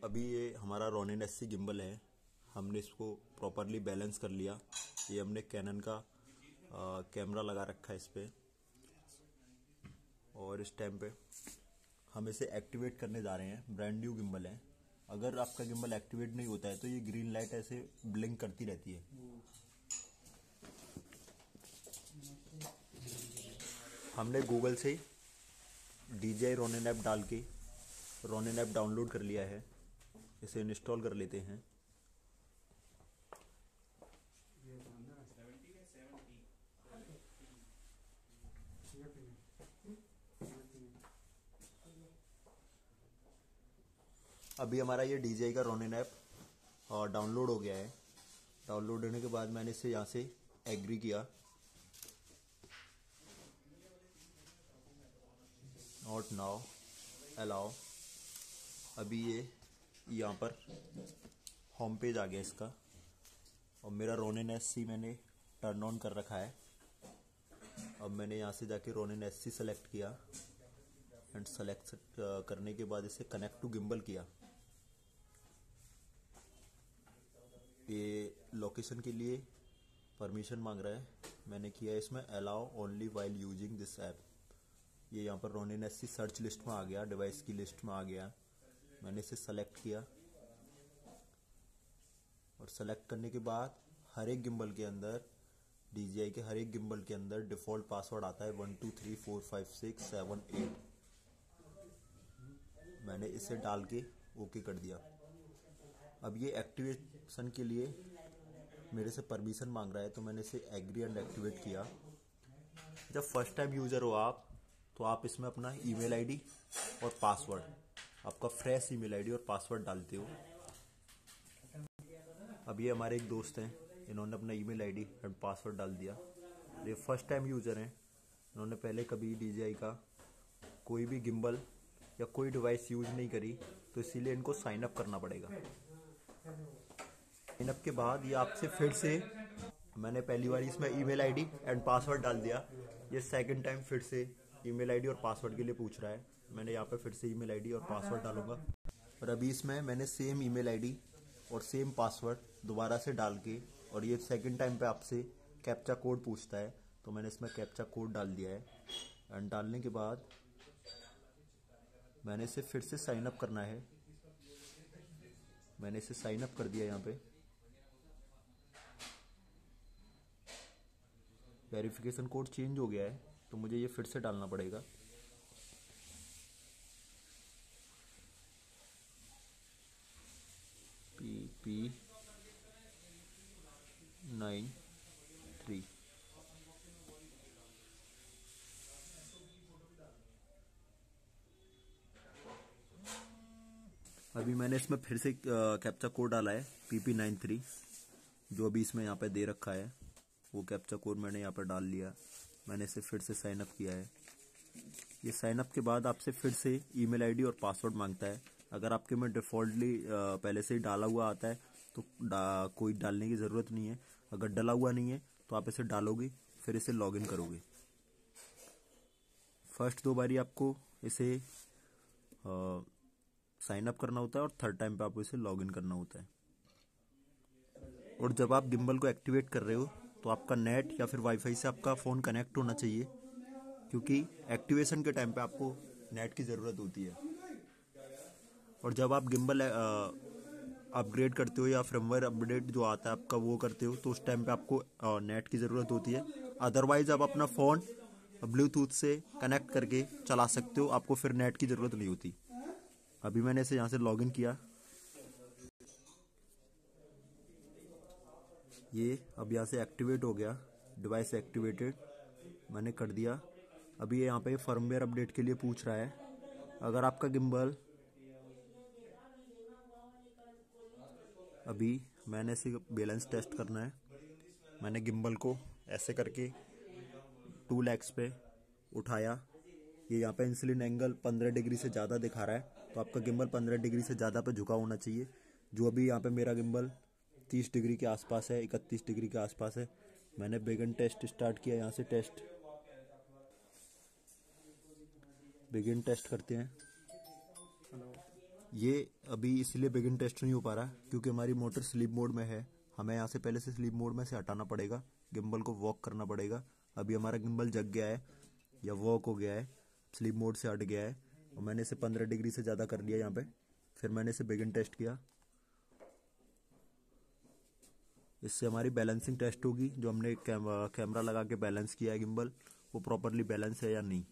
अभी ये हमारा रोनिन एससी गिम्बल है। हमने इसको प्रॉपरली बैलेंस कर लिया। ये हमने कैनन का कैमरा लगा रखा है इस पे, और इस टाइम पे हम इसे एक्टिवेट करने जा रहे हैं। ब्रांड न्यू गिम्बल है। अगर आपका गिम्बल एक्टिवेट नहीं होता है तो ये ग्रीन लाइट ऐसे ब्लिंक करती रहती है। हमने गूगल से DJI रोनिन ऐप डाल के रोनिन ऐप डाउनलोड कर लिया है। इसे इंस्टॉल कर लेते हैं। अभी हमारा ये DJI का रोनिन ऐप डाउनलोड हो गया है। डाउनलोड होने के बाद मैंने इसे यहाँ से एग्री किया। Not now, allow. अभी ये यहाँ पर होम पेज आ गया इसका, और मेरा रोनिन एससी मैंने टर्न ऑन कर रखा है। अब मैंने यहाँ से जाके रोनिन एससी सेलेक्ट किया एंड सेलेक्ट करने के बाद इसे कनेक्ट टू गिम्बल किया। ये लोकेशन के लिए परमिशन मांग रहा है। मैंने किया इसमें allow only while using this app. ये यहाँ पर रोनिन एससी सर्च लिस्ट में आ गया, डिवाइस की लिस्ट में आ गया। मैंने इसे सेलेक्ट किया, और सेलेक्ट करने के बाद हर एक गिम्बल के अंदर, DJI के हर एक गिम्बल के अंदर डिफ़ॉल्ट पासवर्ड आता है 1 2 3 4 5 6 7 8। मैंने इसे डाल के ओके कर दिया। अब ये एक्टिवेशन के लिए मेरे से परमिशन मांग रहा है, तो मैंने इसे एग्री एंड एक्टिवेट किया। जब फर्स्ट टाइम यूज़र हो आप, तो आप इसमें अपना ईमेल आईडी और पासवर्ड, आपका फ्रेश ईमेल आईडी और पासवर्ड डालते हो। अब ये हमारे एक दोस्त हैं, इन्होंने अपना ईमेल आईडी एंड पासवर्ड डाल दिया। ये फर्स्ट टाइम यूज़र हैं। इन्होंने पहले कभी DJI का कोई भी गिम्बल या कोई डिवाइस यूज नहीं करी, तो इसीलिए इनको साइन अप करना पड़ेगा। साइन अप के बाद ये आपसे फिर से, मैंने पहली बार इसमें ईमेल आईडी एंड पासवर्ड डाल दिया। ये सेकंड टाइम फिर से ईमेल आईडी और पासवर्ड के लिए पूछ रहा है। मैंने यहाँ पे फिर से ईमेल आईडी और पासवर्ड डालूंगा। और अभी इसमें मैंने सेम ईमेल आईडी और सेम पासवर्ड दोबारा से डाल के, और ये सेकंड टाइम पे आपसे कैप्चा कोड पूछता है, तो मैंने इसमें कैप्चा कोड डाल दिया है। एंड डालने के बाद मैंने इसे फिर से साइन अप करना है। मैंने इसे साइन अप कर दिया। यहाँ पे वेरिफिकेशन कोड चेंज हो गया है, तो मुझे ये फिर से डालना पड़ेगा। PP93। अभी मैंने इसमें फिर से कैप्चा कोड डाला है PP93, जो अभी इसमें यहाँ पे दे रखा है। वो कैप्चा कोड मैंने यहाँ पर डाल लिया। मैंने इसे फिर से साइन अप किया है। ये साइन अप के बाद आपसे फिर से ईमेल आईडी और पासवर्ड मांगता है। अगर आपके में डिफ़ॉल्टली पहले से ही डाला हुआ आता है तो कोई डालने की ज़रूरत नहीं है। अगर डाला हुआ नहीं है तो आप इसे डालोगे, फिर इसे लॉगिन करोगे। फर्स्ट 2 बारी आपको इसे साइन अप करना होता है, और थर्ड टाइम पे आपको इसे लॉगिन करना होता है। और जब आप गिम्बल को एक्टिवेट कर रहे हो तो आपका नेट या फिर वाईफाई से आपका फ़ोन कनेक्ट होना चाहिए, क्योंकि एक्टिवेशन के टाइम पे आपको नेट की ज़रूरत होती है। और जब आप गिम्बल अपग्रेड करते हो या फर्मवेयर अपडेट जो आता है आपका वो करते हो, तो उस टाइम पे आपको नेट की ज़रूरत होती है। अदरवाइज आप अपना फ़ोन ब्लूटूथ से कनेक्ट करके चला सकते हो, आपको फिर नेट की ज़रूरत नहीं होती। अभी मैंने इसे यहाँ से लॉगिन किया। ये अब यहाँ से एक्टिवेट हो गया, डिवाइस एक्टिवेटेड मैंने कर दिया। अभी ये यहाँ पे फर्मवेयर अपडेट के लिए पूछ रहा है। अगर आपका गिम्बल, अभी मैंने इसे बैलेंस टेस्ट करना है। मैंने गिम्बल को ऐसे करके 2 लेग्स पे उठाया। ये यहाँ पे इंसुलिन एंगल 15 डिग्री से ज़्यादा दिखा रहा है, तो आपका गिम्बल 15 डिग्री से ज़्यादा पे झुका होना चाहिए। जो अभी यहाँ पे मेरा गिम्बल 30 डिग्री के आसपास है, 31 डिग्री के आसपास है। मैंने बिगिन टेस्ट स्टार्ट किया। यहाँ से टेस्ट बिगिन टेस्ट करते हैं। ये अभी इसलिए बिगिन टेस्ट नहीं हो पा रहा क्योंकि हमारी मोटर स्लीप मोड में है। हमें यहाँ से पहले से स्लीप मोड में से हटाना पड़ेगा, गिम्बल को वॉक करना पड़ेगा। अभी हमारा गिम्बल जग गया है या वॉक हो गया है, स्लीप मोड से हट गया है और मैंने इसे 15 डिग्री से ज़्यादा कर लिया यहाँ पे। फिर मैंने इसे बिगिन टेस्ट किया। इससे हमारी बैलेंसिंग टेस्ट होगी, जो हमने कैमरा लगा के बैलेंस किया है गिम्बल, वो प्रॉपरली बैलेंस है या नहीं।